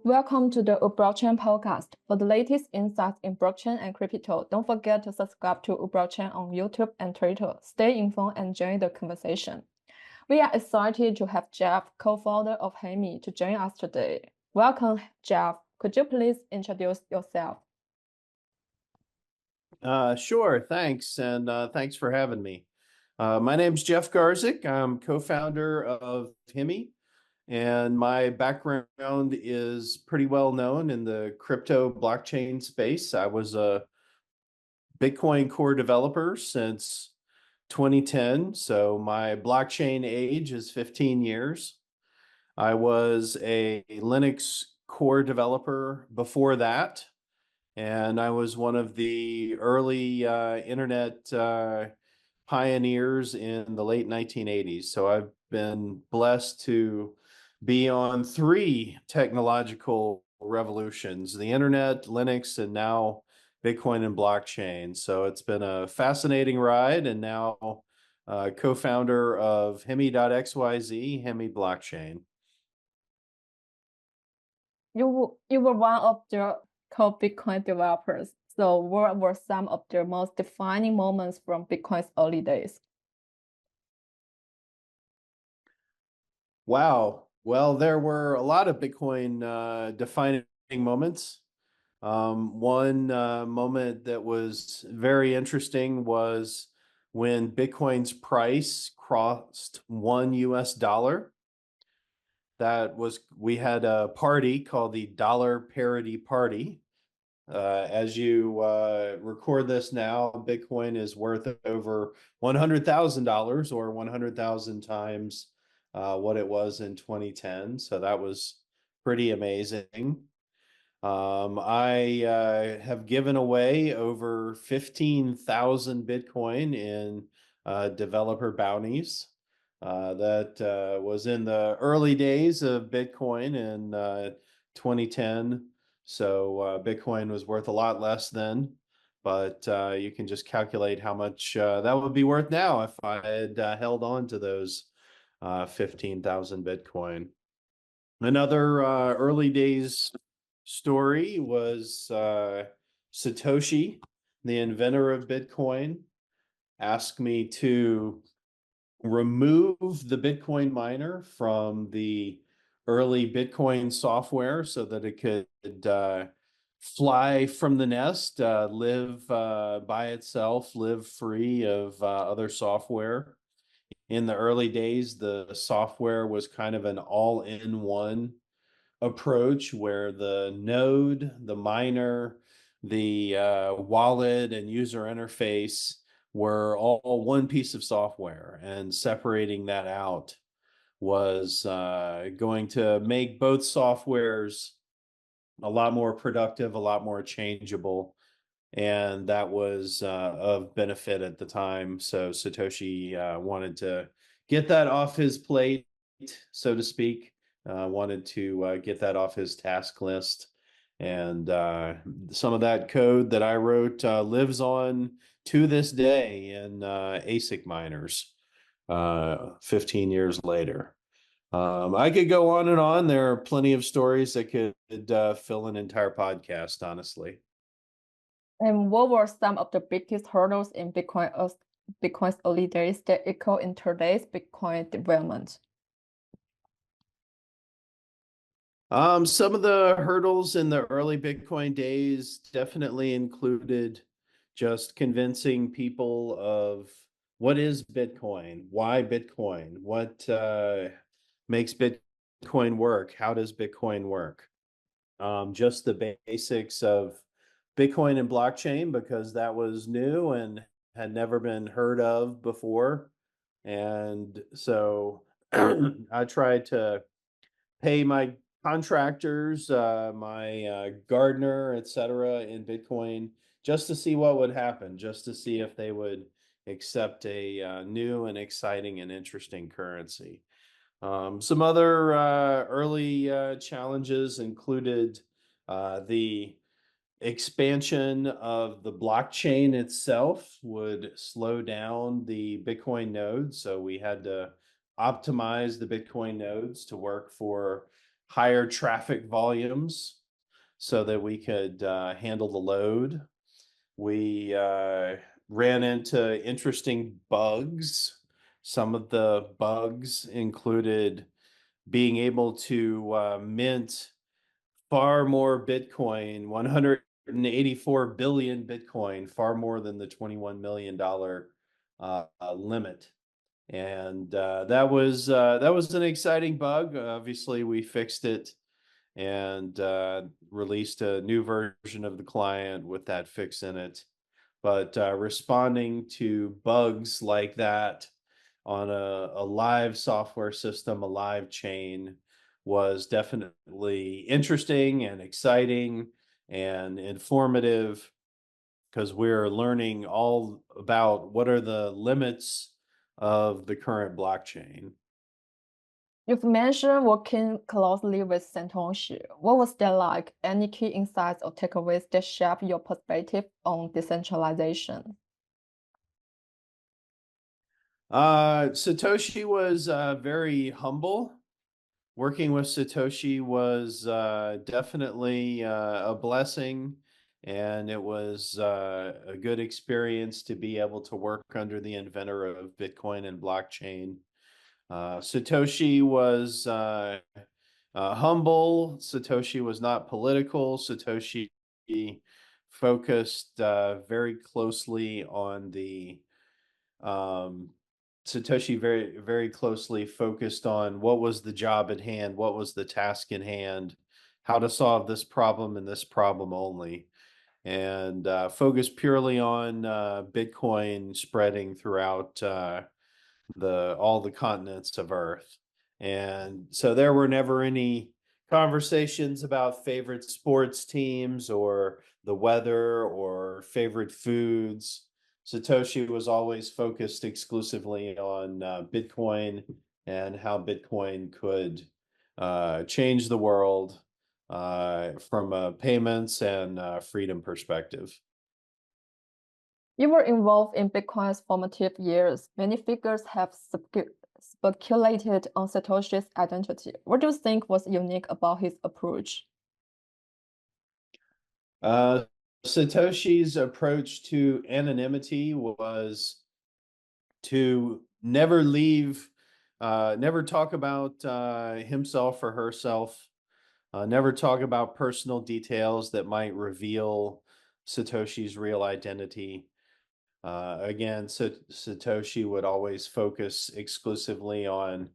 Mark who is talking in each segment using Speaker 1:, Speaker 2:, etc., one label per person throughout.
Speaker 1: Welcome to the WuBlockchain podcast. For the latest insights in blockchain and crypto, don't forget to subscribe to WuBlockchain on YouTube and Twitter. Stay informed and join the conversation. We are excited to have Jeff, co-founder of Hemi, to join us today. Welcome, Jeff. Could you please introduce yourself?
Speaker 2: Sure, thanks, and thanks for having me. My name's Jeff Garzik. I'm co-founder of Hemi, and my background is pretty well known in the crypto blockchain space. I was a Bitcoin core developer since 2010, so my blockchain age is 15 years. I was a Linux core developer before that, and I was one of the early internet pioneers in the late 1980s. So I've been blessed to be on three technological revolutions: the internet, Linux, and now Bitcoin and blockchain. So it's been a fascinating ride, and now co-founder of Hemi.xyz, Hemi Blockchain.
Speaker 1: You were one of the co-Bitcoin developers. So what were some of the most defining moments from Bitcoin's early days?
Speaker 2: Wow. Well, there were a lot of Bitcoin defining moments. One moment that was very interesting was when Bitcoin's price crossed $1. We had a party called the Dollar Parity Party. As you record this now, Bitcoin is worth over $100,000, or 100,000 times what it was in 2010. So that was pretty amazing. I have given away over 15,000 Bitcoin in developer bounties. That was in the early days of Bitcoin in 2010. So Bitcoin was worth a lot less then, but you can just calculate how much that would be worth now if I had held on to those 15,000 Bitcoin. Another early days story was Satoshi, the inventor of Bitcoin, asked me to remove the Bitcoin miner from the early Bitcoin software so that it could fly from the nest, live by itself, live free of other software. In the early days, the software was kind of an all-in-one approach where the node, the miner, the wallet, and user interface were all one piece of software, and separating that out was going to make both softwares a lot more productive, a lot more changeable, and that was of benefit at the time. So Satoshi wanted to get that off his plate, so to speak, wanted to get that off his task list. And some of that code that I wrote lives on to this day in ASIC miners 15 years later. I could go on and on. There are plenty of stories that could fill an entire podcast, honestly.
Speaker 1: And what were some of the biggest hurdles in Bitcoin's early days that echo in today's Bitcoin development?
Speaker 2: Some of the hurdles in the early Bitcoin days definitely included just convincing people of what is Bitcoin, why Bitcoin, what makes Bitcoin work, how does Bitcoin work? Just the basics of Bitcoin and blockchain, because that was new and had never been heard of before. And so I tried to pay my contractors, my gardener, etc., in Bitcoin, just to see what would happen, just to see if they would accept a new and exciting and interesting currency. Some other early challenges included the expansion of the blockchain itself would slow down the Bitcoin nodes. So we had to optimize the Bitcoin nodes to work for higher traffic volumes so that we could handle the load. We ran into interesting bugs. Some of the bugs included being able to mint far more Bitcoin, 184 billion Bitcoin, far more than the $21 million limit. And that was an exciting bug. Obviously, we fixed it and released a new version of the client with that fix in it. But responding to bugs like that on a live software system, a live chain, was definitely interesting and exciting and informative, because we're learning all about what are the limits of the current blockchain.
Speaker 1: You've mentioned working closely with Satoshi. What was that like? Any key insights or takeaways that shape your perspective on decentralization?
Speaker 2: Satoshi was very humble. Working with Satoshi was definitely a blessing, and it was a good experience to be able to work under the inventor of Bitcoin and blockchain. Satoshi was humble. Satoshi was not political. Satoshi focused very closely on the Satoshi very closely focused on what was the job at hand, what was the task in hand, how to solve this problem and this problem only, and focused purely on Bitcoin spreading throughout all the continents of Earth. And so there were never any conversations about favorite sports teams or the weather or favorite foods. Satoshi was always focused exclusively on Bitcoin and how Bitcoin could change the world from a payments and freedom perspective.
Speaker 1: You were involved in Bitcoin's formative years. Many figures have speculated on Satoshi's identity. What do you think was unique about his approach?
Speaker 2: Satoshi's approach to anonymity was to never leave, never talk about himself or herself, never talk about personal details that might reveal Satoshi's real identity. Again, Satoshi would always focus exclusively on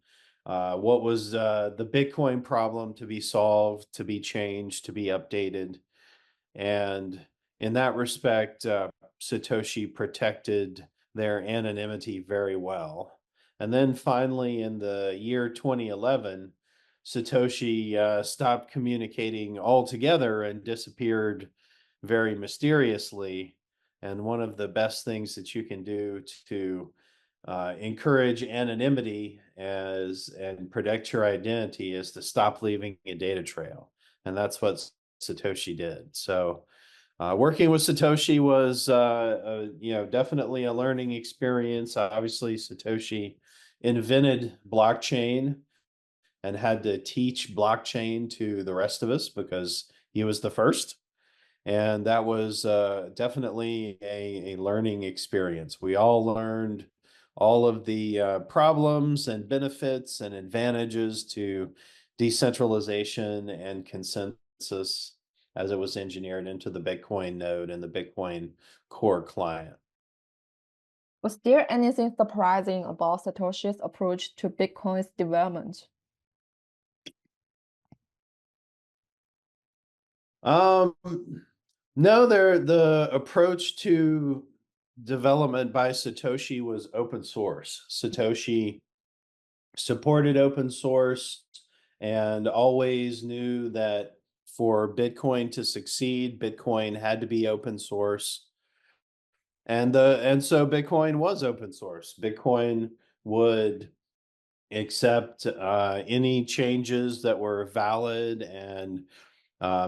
Speaker 2: what was the Bitcoin problem to be solved, to be changed, to be updated. And in that respect, Satoshi protected their anonymity very well. And then finally, in the year 2011, Satoshi stopped communicating altogether and disappeared very mysteriously. And one of the best things that you can do to encourage anonymity and protect your identity is to stop leaving a data trail. And that's what Satoshi did. So working with Satoshi was, definitely a learning experience. Obviously, Satoshi invented blockchain and had to teach blockchain to the rest of us because he was the first. And that was definitely a learning experience. We all learned all of the problems and benefits and advantages to decentralization and consensus as it was engineered into the Bitcoin node and the Bitcoin core client.
Speaker 1: Was there anything surprising about Satoshi's approach to Bitcoin's development?
Speaker 2: Um, no, the approach to development by Satoshi was open source. Satoshi supported open source and always knew that for Bitcoin to succeed, Bitcoin had to be open source. And so Bitcoin was open source. Bitcoin would accept any changes that were valid and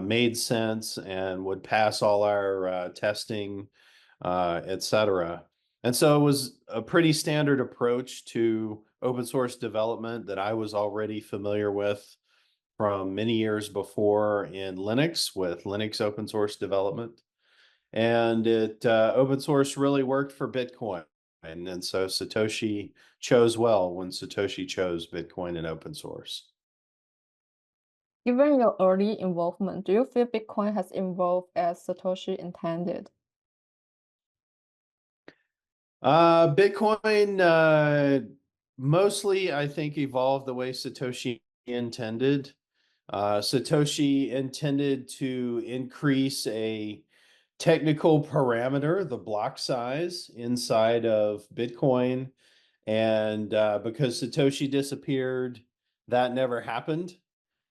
Speaker 2: made sense and would pass all our testing, etc. And so it was a pretty standard approach to open source development that I was already familiar with. from many years before in Linux with Linux open source development. And it open source really worked for Bitcoin. And so Satoshi chose well when Satoshi chose Bitcoin and open source.
Speaker 1: Given your early involvement, do you feel Bitcoin has evolved as Satoshi intended?
Speaker 2: Bitcoin mostly, I think, evolved the way Satoshi intended. Satoshi intended to increase a technical parameter, the block size inside of Bitcoin. And because Satoshi disappeared, that never happened.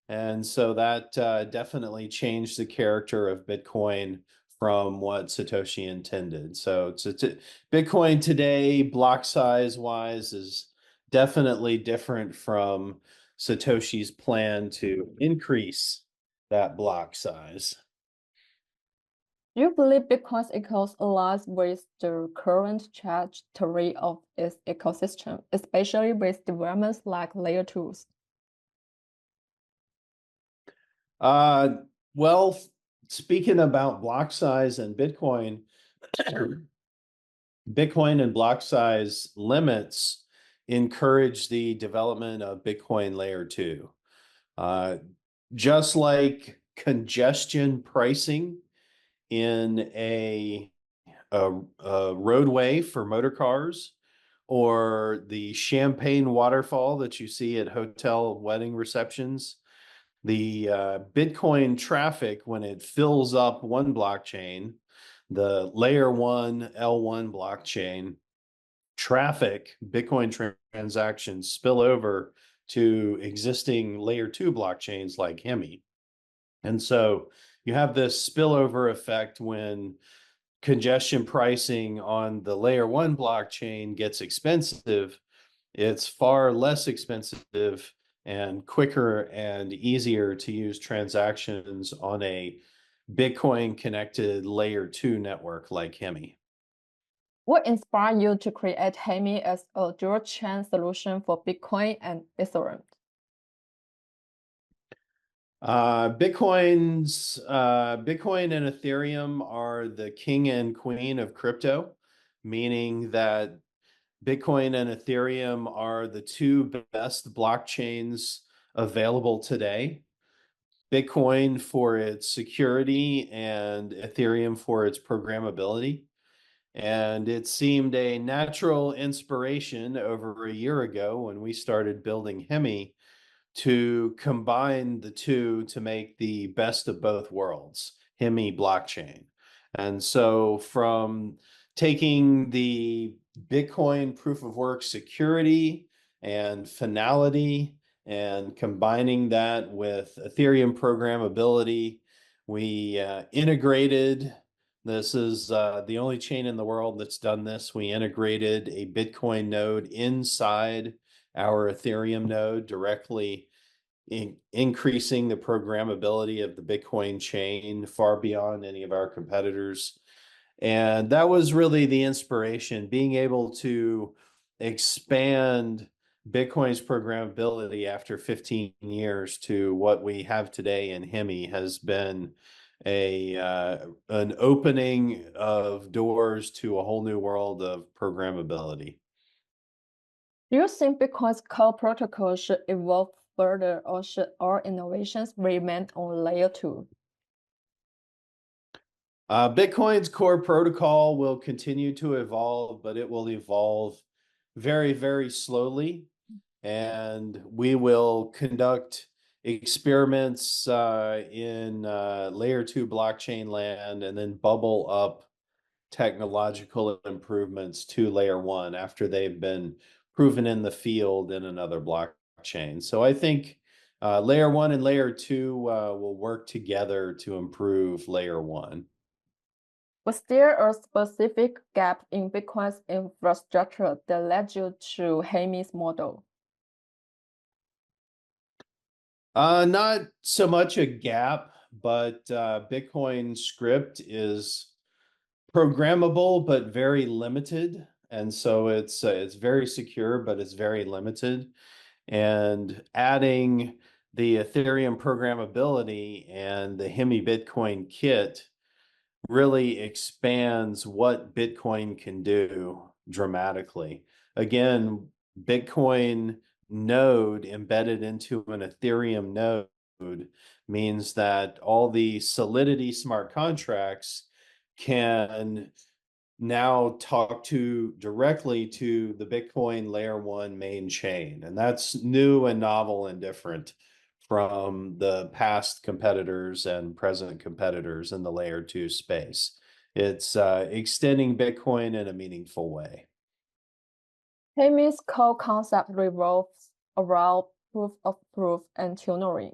Speaker 2: And so that definitely changed the character of Bitcoin from what Satoshi intended. So Bitcoin today, block size wise, is definitely different from Satoshi's plan to increase that block size.
Speaker 1: Do you believe Bitcoin's ecosystem aligns with the current trajectory of its ecosystem, especially with developments like layer 2s?
Speaker 2: Well, speaking about block size and Bitcoin, Bitcoin and block size limits encourage the development of Bitcoin layer 2. Uh, just like congestion pricing in a roadway for motor cars, or the champagne waterfall that you see at hotel wedding receptions, the Bitcoin traffic, when it fills up one blockchain, the layer 1 L1 blockchain traffic, Bitcoin transactions spill over to existing layer 2 blockchains like Hemi. And so you have this spillover effect when congestion pricing on the layer 1 blockchain gets expensive. It's far less expensive and quicker and easier to use transactions on a Bitcoin connected layer 2 network like Hemi.
Speaker 1: What inspired you to create Hemi as a dual-chain solution for Bitcoin and Ethereum?
Speaker 2: Bitcoin and Ethereum are the king and queen of crypto, meaning that Bitcoin and Ethereum are the two best blockchains available today. Bitcoin for its security and Ethereum for its programmability. And it seemed a natural inspiration over a year ago when we started building Hemi to combine the two to make the best of both worlds, Hemi blockchain. And so from taking the Bitcoin proof of work security and finality and combining that with Ethereum programmability, we integrated. This is the only chain in the world that's done this. We integrated a Bitcoin node inside our Ethereum node, directly increasing the programmability of the Bitcoin chain far beyond any of our competitors. And that was really the inspiration, being able to expand Bitcoin's programmability after 15 years to what we have today in Hemi has been an opening of doors to a whole new world of programmability.
Speaker 1: Do you think Bitcoin's core protocol should evolve further, or should all innovations remain on layer 2?
Speaker 2: Bitcoin's core protocol will continue to evolve, but it will evolve very, very slowly. And we will conduct experiments in layer 2 blockchain land and then bubble up technological improvements to layer 1 after they've been proven in the field in another blockchain. So I think layer 1 and layer 2 will work together to improve layer 1.
Speaker 1: Was there a specific gap in Bitcoin's infrastructure that led you to Hemi's model?
Speaker 2: Not so much a gap, but Bitcoin script is programmable but very limited, and so it's very secure, but it's very limited. And adding the Ethereum programmability and the Hemi Bitcoin kit really expands what Bitcoin can do dramatically. Again, Bitcoin node embedded into an Ethereum node means that all the Solidity smart contracts can now talk directly to the Bitcoin layer 1 main chain. And that's new and novel and different from the past competitors and present competitors in the layer 2 space. It's extending Bitcoin in a meaningful way.
Speaker 1: Hemi's core concept revolves around proof of proof and tunneling.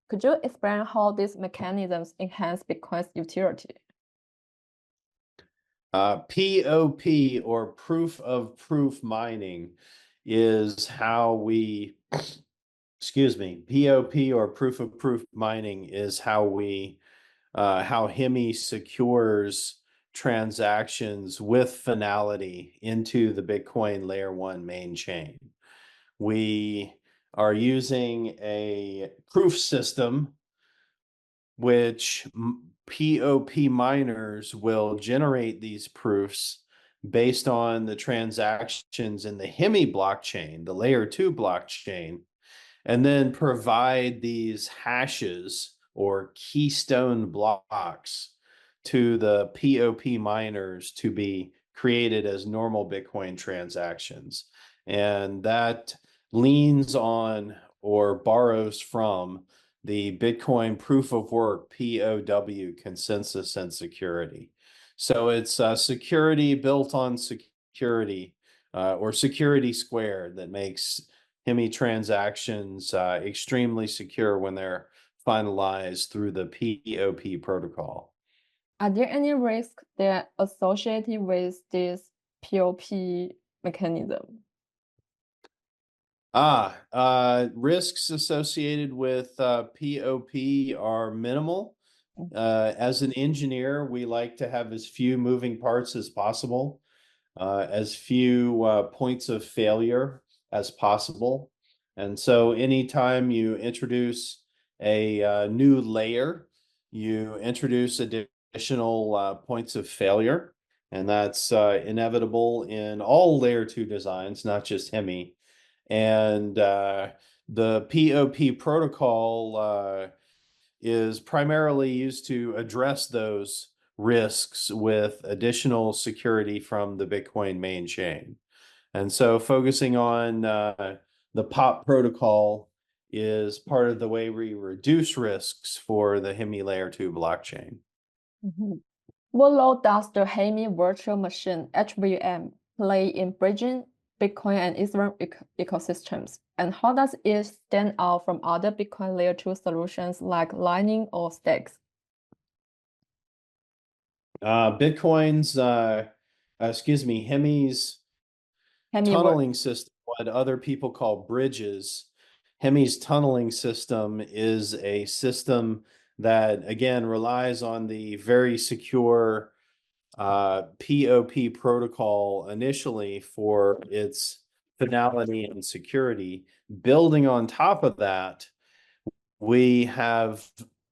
Speaker 1: Could you explain how these mechanisms enhance Bitcoin's utility?
Speaker 2: POP, or proof of proof mining, is how we, excuse me, POP, or proof of proof mining, is how Hemi secures transactions with finality into the Bitcoin layer 1 main chain. We are using a proof system which POP miners will generate these proofs based on the transactions in the Hemi blockchain, the layer 2 blockchain, and then provide these hashes or keystone blocks to the POP miners to be created as normal Bitcoin transactions. And that leans on or borrows from the Bitcoin proof of work, POW, consensus and security. So it's security built on security, or security squared, that makes Hemi transactions extremely secure when they're finalized through the POP protocol.
Speaker 1: Are there any risks that are associated with this POP mechanism?
Speaker 2: Risks associated with POP are minimal. As an engineer, we like to have as few moving parts as possible, as few points of failure as possible. And so anytime you introduce a new layer, you introduce additional points of failure. And that's inevitable in all layer 2 designs, not just Hemi. And the POP protocol is primarily used to address those risks with additional security from the Bitcoin main chain. And so focusing on the POP protocol is part of the way we reduce risks for the Hemi layer 2 blockchain.
Speaker 1: What role does the Hemi Virtual Machine (HVM) play in bridging Bitcoin and Ethereum ecosystems? And how does it stand out from other Bitcoin layer 2 solutions like Lightning or Stakes?
Speaker 2: Hemi's
Speaker 1: Hemi
Speaker 2: tunneling system, what other people call bridges. Hemi's tunneling system is a system that, again, relies on the very secure POP protocol initially for its finality and security. Building on top of that, we have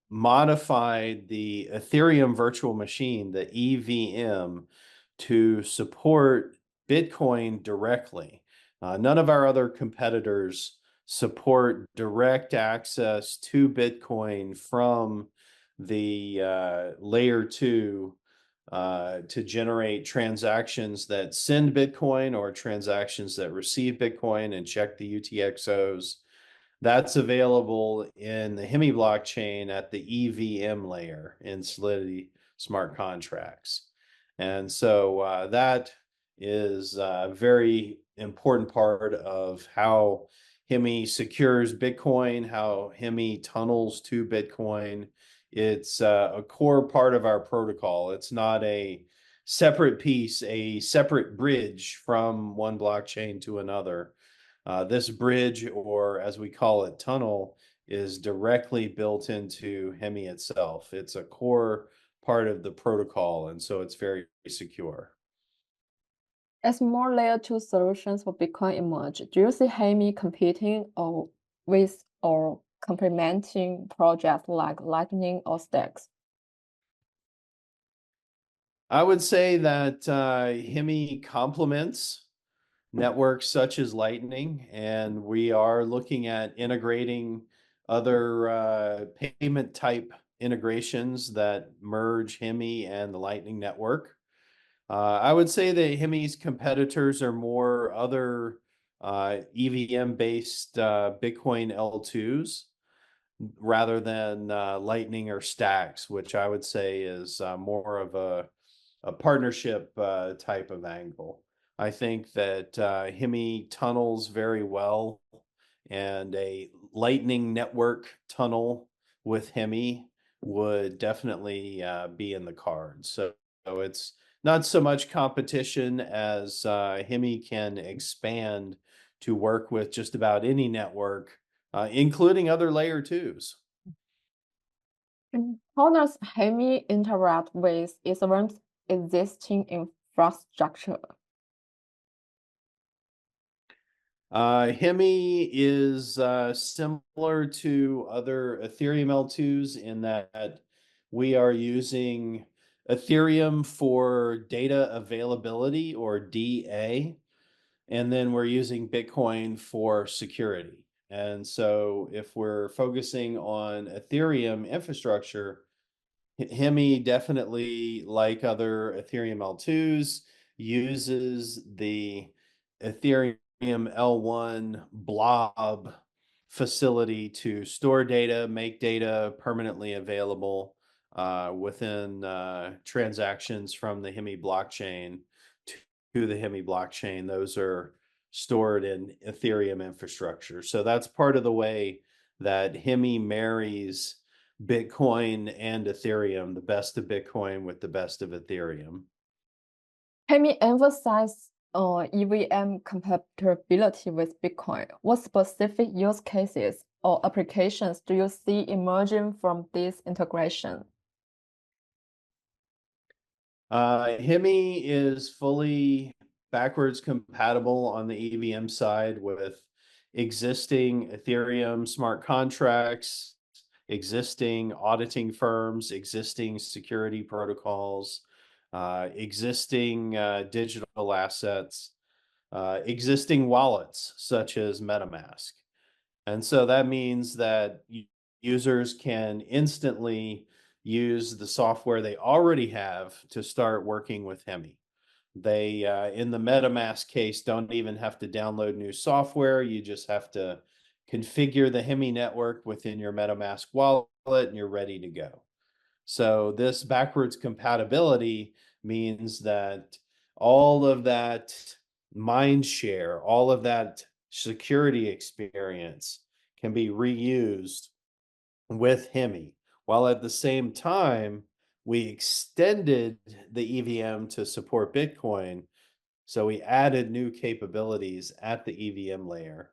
Speaker 2: modified the Ethereum virtual machine, the EVM, to support Bitcoin directly. None of our other competitors support direct access to Bitcoin from the layer 2 to generate transactions that send Bitcoin or transactions that receive Bitcoin and check the UTXOs. That's available in the Hemi blockchain at the EVM layer in Solidity smart contracts. And so that is a very important part of how Hemi secures Bitcoin, how Hemi tunnels to Bitcoin. It's a core part of our protocol. It's not a separate piece, a separate bridge from one blockchain to another. This bridge, or as we call it, tunnel, is directly built into Hemi itself. It's a core part of the protocol, and so it's very secure.
Speaker 1: As more layer 2 solutions for Bitcoin emerge, do you see Hemi competing with or complementing projects like Lightning or Stacks?
Speaker 2: I would say that Hemi complements networks such as Lightning, and we are looking at integrating other payment type integrations that merge Hemi and the Lightning network. I would say that Hemi's competitors are more other EVM-based Bitcoin L2s rather than Lightning or Stacks, which I would say is more of a partnership type of angle. I think that Hemi tunnels very well, and a Lightning network tunnel with Hemi would definitely be in the cards. So it's not so much competition as Hemi can expand to work with just about any network, including other layer twos.
Speaker 1: How does Hemi interact with Ethereum's existing infrastructure?
Speaker 2: Hemi is similar to other Ethereum L2s in that we are using Ethereum for data availability, or DA, and then we're using Bitcoin for security. And so if we're focusing on Ethereum infrastructure, Hemi definitely, like other Ethereum L2s, uses the Ethereum L1 blob facility to store data, make data permanently available within transactions from the Hemi blockchain to the Hemi blockchain. Those are stored in Ethereum infrastructure. So that's part of the way that Hemi marries Bitcoin and Ethereum, the best of Bitcoin with the best of Ethereum.
Speaker 1: Hemi emphasizes EVM compatibility with Bitcoin. What specific use cases or applications do you see emerging from this integration?
Speaker 2: Hemi is fully backwards compatible on the EVM side with existing Ethereum smart contracts, existing auditing firms, existing security protocols, existing digital assets, existing wallets such as MetaMask. And so that means that users can instantly use the software they already have to start working with Hemi. They, in the MetaMask case, don't even have to download new software. You just have to configure the Hemi network within your MetaMask wallet and you're ready to go. So this backwards compatibility means that all of that mind share, all of that security experience can be reused with Hemi, while at the same time, we extended the EVM to support Bitcoin. So we added new capabilities at the EVM layer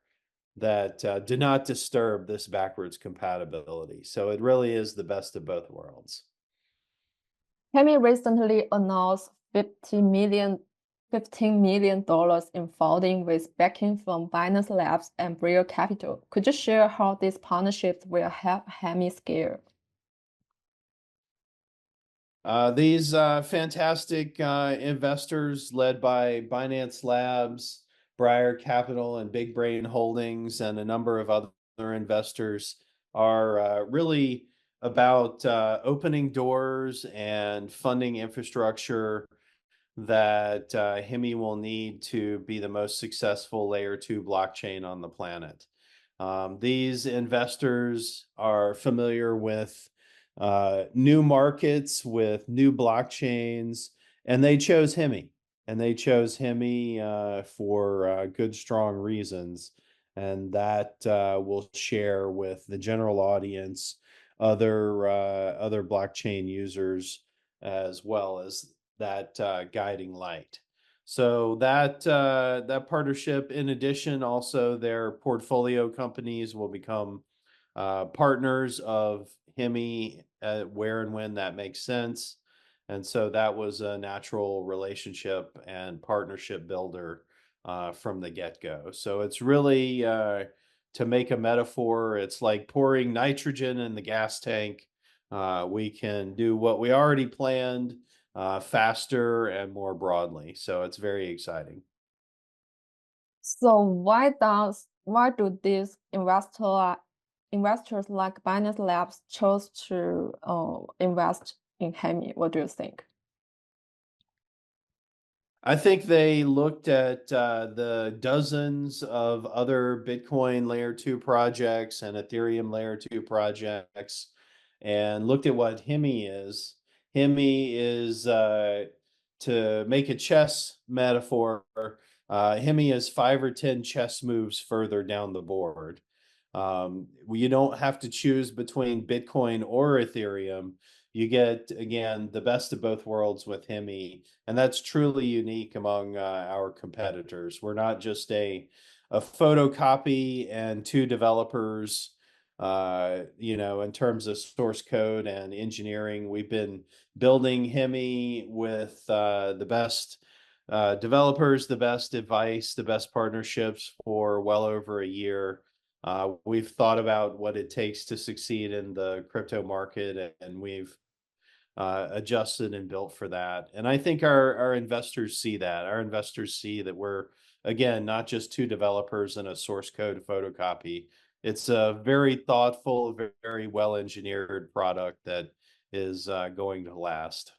Speaker 2: that do not disturb this backwards compatibility. So it really is the best of both worlds.
Speaker 1: Hemi recently announced $15 million in funding with backing from Binance Labs and Briar Capital. Could you share how these partnerships will help Hemi scale?
Speaker 2: These fantastic investors led by Binance Labs, Briar Capital, and Big Brain Holdings, and a number of other investors are really about opening doors and funding infrastructure that Hemi will need to be the most successful layer 2 blockchain on the planet. These investors are familiar with new markets, with new blockchains, and they chose Hemi. And they chose Hemi for good, strong reasons. And that will share with the general audience, other blockchain users, as well as that guiding light. So that partnership, in addition, also their portfolio companies will become partners of Hemi where and when that makes sense. And so that was a natural relationship and partnership builder from the get-go. So it's really to make a metaphor, it's like pouring nitrogen in the gas tank. We can do what we already planned faster and more broadly. So it's very exciting.
Speaker 1: So why do these investors like Binance Labs chose to invest in Hemi? What do you think?
Speaker 2: I think they looked at the dozens of other Bitcoin layer 2 projects and Ethereum layer 2 projects and looked at what Hemi is. Hemi is, to make a chess metaphor, Hemi is 5 or 10 chess moves further down the board. You don't have to choose between Bitcoin or Ethereum. You get, again, the best of both worlds with Hemi, and that's truly unique among our competitors. We're not just a photocopy and two developers. In terms of source code and engineering, we've been building Hemi with the best developers, the best advice, the best partnerships for well over a year. We've thought about what it takes to succeed in the crypto market, and we've adjusted and built for that. And I think our investors see that. Our investors see that we're, again, not just two developers and a source code photocopy. It's a very thoughtful, very well-engineered product that is going to last.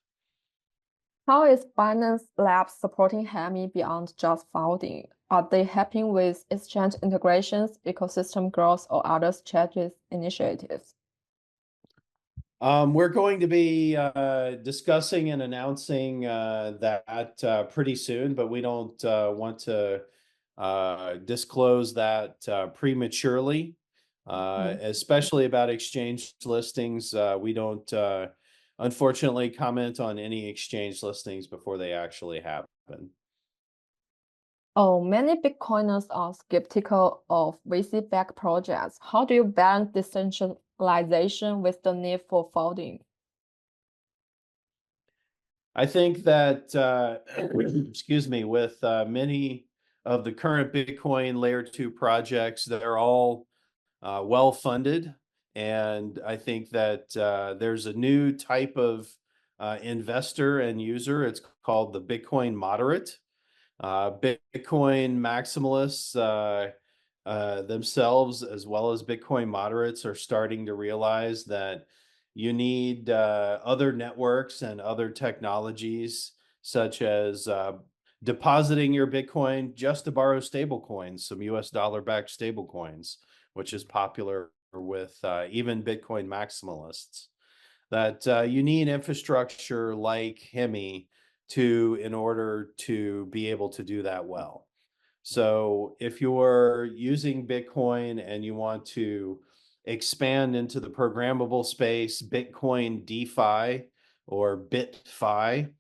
Speaker 1: How is Binance Labs supporting Hemi beyond just founding? Are they helping with exchange integrations, ecosystem growth, or other strategies initiatives?
Speaker 2: We're going to be discussing and announcing that pretty soon, but we don't want to disclose that prematurely, especially about exchange listings. We don't, unfortunately, comment on any exchange listings before they actually happen.
Speaker 1: Oh, many Bitcoiners are skeptical of VC-backed projects. How do you balance decentralization with the need for founding?
Speaker 2: I think that, excuse me, with many of the current Bitcoin layer 2 projects, they're all well funded. And I think that there's a new type of investor and user. It's called the Bitcoin moderate. Bitcoin maximalists themselves, as well as Bitcoin moderates, are starting to realize that you need other networks and other technologies, such as depositing your Bitcoin just to borrow stable coins, some US dollar-backed stable coins, which is popular with even Bitcoin maximalists. That you need infrastructure like Hemi in order to be able to do that well. So if you're using Bitcoin and you want to expand into the programmable space, Bitcoin DeFi or BitFi,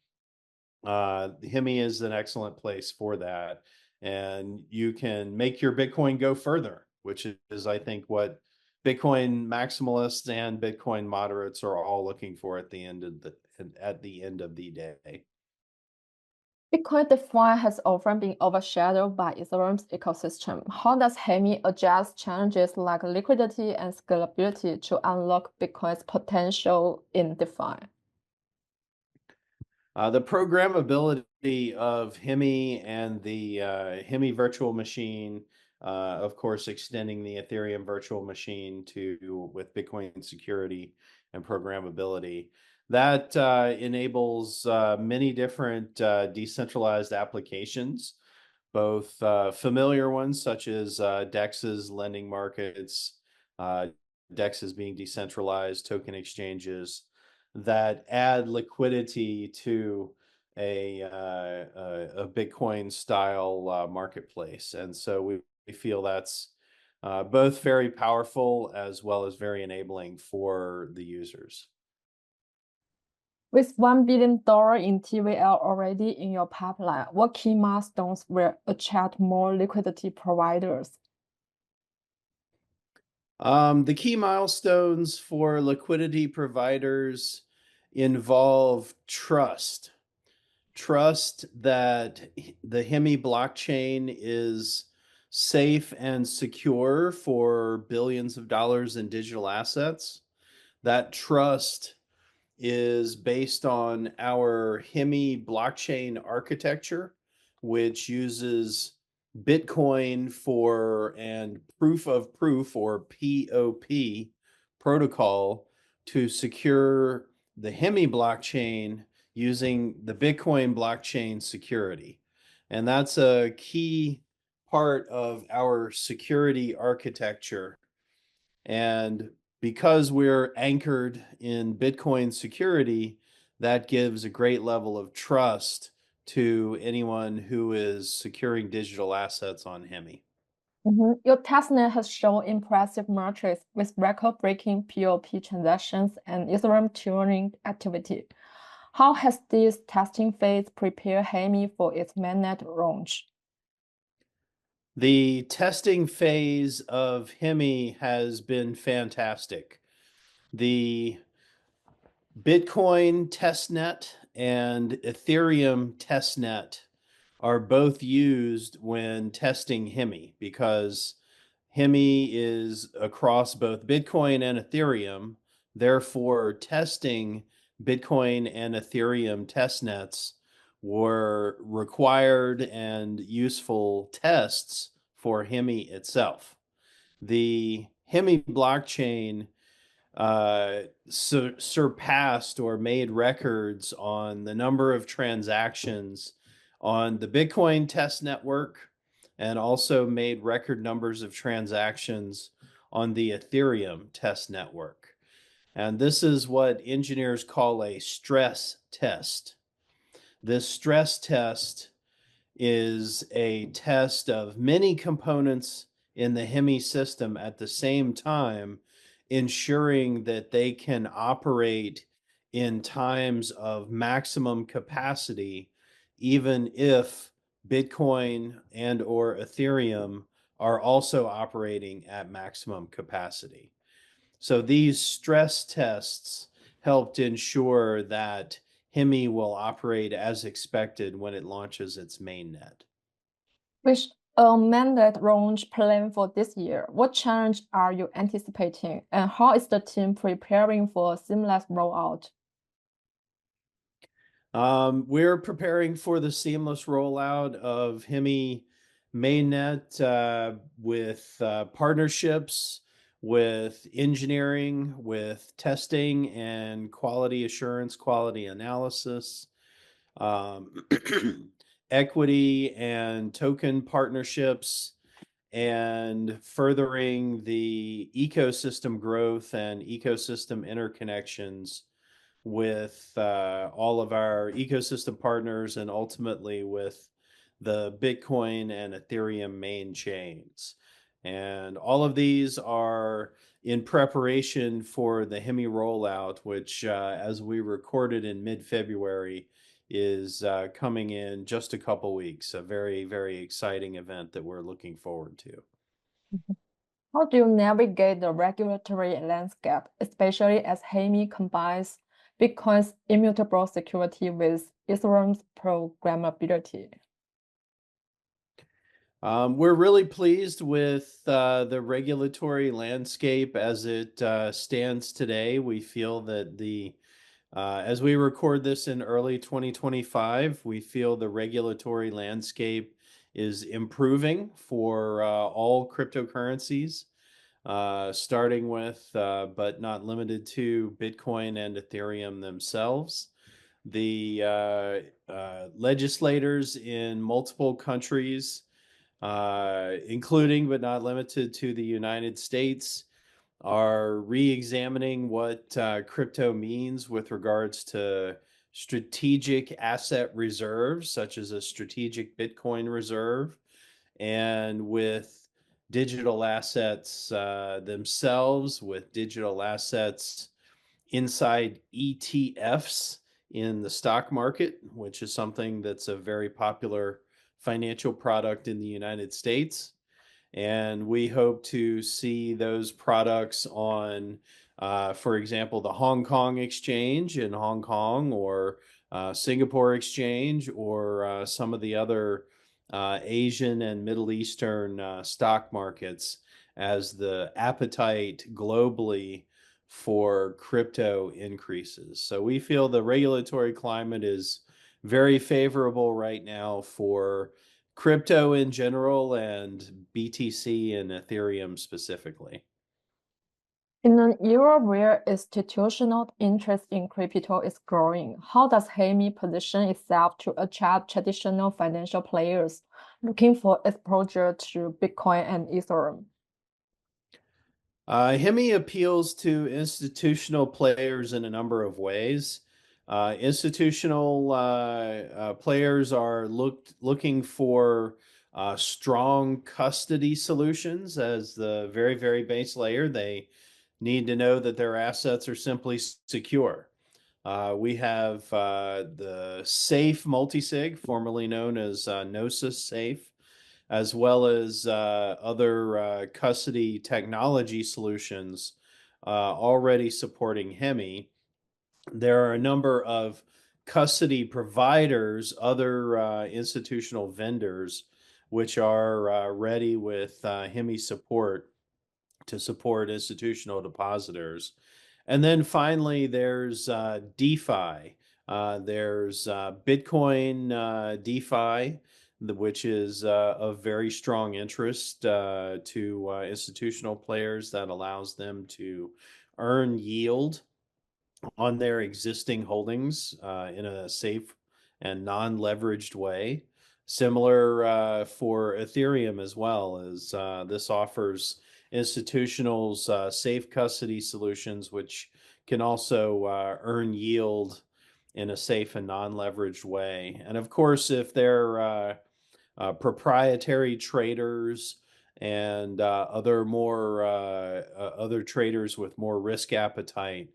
Speaker 2: Hemi is an excellent place for that. And you can make your Bitcoin go further, which is, I think, what Bitcoin maximalists and Bitcoin moderates are all looking for at the end of the day.
Speaker 1: Bitcoin DeFi has often been overshadowed by Ethereum's ecosystem. How does Hemi address challenges like liquidity and scalability to unlock Bitcoin's potential in DeFi?
Speaker 2: The programmability of Hemi and the Hemi Virtual Machine, of course, extending the Ethereum Virtual Machine with Bitcoin security and programmability, that enables many different decentralized applications, both familiar ones such as DEXs, lending markets, DEXs being decentralized token exchanges, that add liquidity to a Bitcoin style marketplace. And so we feel that's both very powerful as well as very enabling for the users.
Speaker 1: With $1 billion in TVL already in your pipeline, what key milestones will attract more liquidity providers?
Speaker 2: The key milestones for liquidity providers involve trust. Trust that the Hemi blockchain is safe and secure for billions of dollars in digital assets. That trust is based on our Hemi blockchain architecture, which uses Bitcoin for and proof of proof or POP protocol to secure the Hemi blockchain using the Bitcoin blockchain security. And that's a key part of our security architecture. And because we're anchored in Bitcoin security, that gives a great level of trust to anyone who is securing digital assets on Hemi.
Speaker 1: Your testnet has shown impressive metrics with record-breaking POP transactions and Ethereum tuning activity. How has this testing phase prepared Hemi for its mainnet launch?
Speaker 2: The testing phase of Hemi has been fantastic. The Bitcoin testnet and Ethereum testnet are both used when testing Hemi because Hemi is across both Bitcoin and Ethereum. Therefore, testing Bitcoin and Ethereum testnets were required and useful tests for Hemi itself. The Hemi blockchain surpassed or made records on the number of transactions on the Bitcoin test network and also made record numbers of transactions on the Ethereum test network. And this is what engineers call a stress test. This stress test is a test of many components in the Hemi system at the same time, ensuring that they can operate in times of maximum capacity, even if Bitcoin and or Ethereum are also operating at maximum capacity. So these stress tests helped ensure that Hemi will operate as expected when it launches its mainnet.
Speaker 1: With a mainnet launch planned for this year, what challenge are you anticipating, and how is the team preparing for a seamless rollout?
Speaker 2: We're preparing for the seamless rollout of Hemi mainnet with partnerships, with engineering, with testing and quality assurance, quality analysis, equity and token partnerships, and furthering the ecosystem growth and ecosystem interconnections with all of our ecosystem partners and ultimately with the Bitcoin and Ethereum main chains. And all of these are in preparation for the Hemi rollout, which, as we recorded in mid-February, is coming in just a couple weeks. A very, very exciting event that we're looking forward to.
Speaker 1: How do you navigate the regulatory landscape, especially as Hemi combines Bitcoin's immutable security with Ethereum's programmability?
Speaker 2: We're really pleased with the regulatory landscape as it stands today. We feel that as we record this in early 2025, we feel the regulatory landscape is improving for all cryptocurrencies, starting with, but not limited to, Bitcoin and Ethereum themselves. The legislators in multiple countries, including but not limited to the United States, are re-examining what crypto means with regards to strategic asset reserves, such as a strategic Bitcoin reserve, and with digital assets themselves, with digital assets inside ETFs in the stock market, which is something that's a very popular financial product in the United States. And we hope to see those products on, for example, the Hong Kong exchange in Hong Kong, or Singapore exchange, or some of the other Asian and Middle Eastern stock markets as the appetite globally for crypto increases. So we feel the regulatory climate is very favorable right now for crypto in general and BTC and Ethereum specifically.
Speaker 1: In an era where institutional interest in crypto is growing, how does Hemi position itself to attract traditional financial players looking for exposure to Bitcoin and Ethereum?
Speaker 2: Hemi appeals to institutional players in a number of ways. Institutional players are looking for strong custody solutions as the very, very base layer. They need to know that their assets are simply secure. We have the Safe multisig, formerly known as Gnosis Safe, as well as other custody technology solutions already supporting Hemi. There are a number of custody providers, other institutional vendors, which are ready with Hemi support to support institutional depositors. And then finally, there's DeFi. There's Bitcoin DeFi, which is of very strong interest to institutional players that allows them to earn yield on their existing holdings in a safe and non-leveraged way. Similar for Ethereum as well, as this offers institutionals safe custody solutions, which can also earn yield in a safe and non-leveraged way. And of course, if they're proprietary traders and other traders with more risk appetite.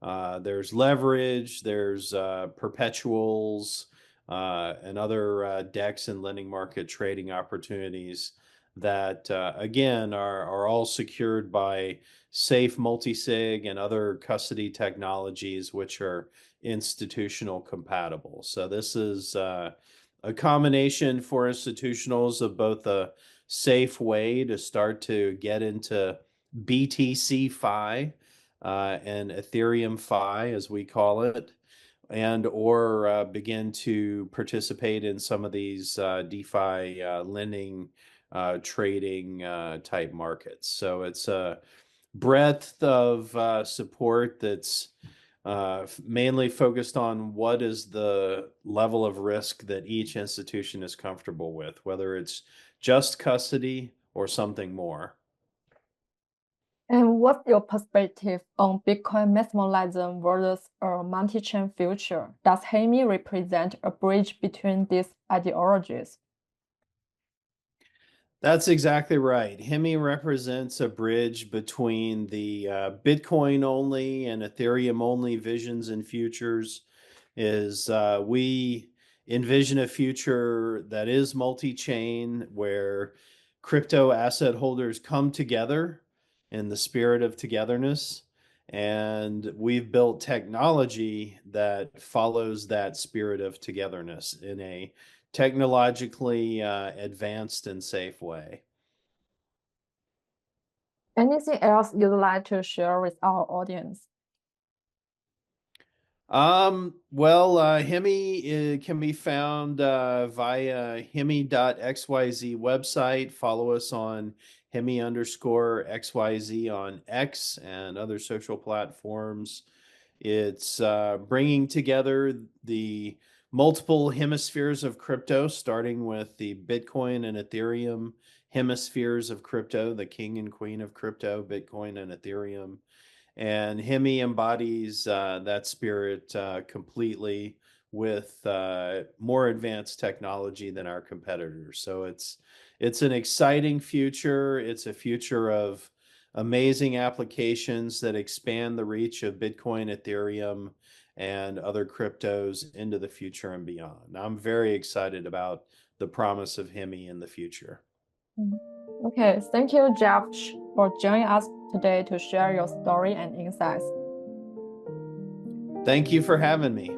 Speaker 2: There's leverage, there's perpetuals, and other DEX and lending market trading opportunities that, again, are all secured by safe multisig and other custody technologies, which are institutional compatible. So this is a combination for institutionals of both a safe way to start to get into BTC Fi and Ethereum Fi, as we call it, and or begin to participate in some of these DeFi lending, trading type markets. So it's a breadth of support that's mainly focused on what is the level of risk that each institution is comfortable with, whether it's just custody or something more.
Speaker 1: And what's your perspective on Bitcoin maximalism versus a multi-chain future? Does Hemi represent a bridge between these ideologies?
Speaker 2: That's exactly right. Hemi represents a bridge between the Bitcoin only and Ethereum only visions and futures. Is we envision a future that is multi-chain where crypto asset holders come together in the spirit of togetherness. And we've built technology that follows that spirit of togetherness in a technologically advanced and safe way.
Speaker 1: Anything else you'd like to share with our audience?
Speaker 2: Hemi can be found via hemi.xyz website. Follow us on Hemi_XYZ on X and other social platforms. It's bringing together the multiple hemispheres of crypto, starting with the Bitcoin and Ethereum hemispheres of crypto, the king and queen of crypto, Bitcoin and Ethereum. And Hemi embodies that spirit completely with more advanced technology than our competitors. So it's an exciting future. It's a future of amazing applications that expand the reach of Bitcoin, Ethereum, and other cryptos into the future and beyond. I'm very excited about the promise of Hemi in the future.
Speaker 1: Okay, thank you, Jeff, for joining us today to share your story and insights.
Speaker 2: Thank you for having me.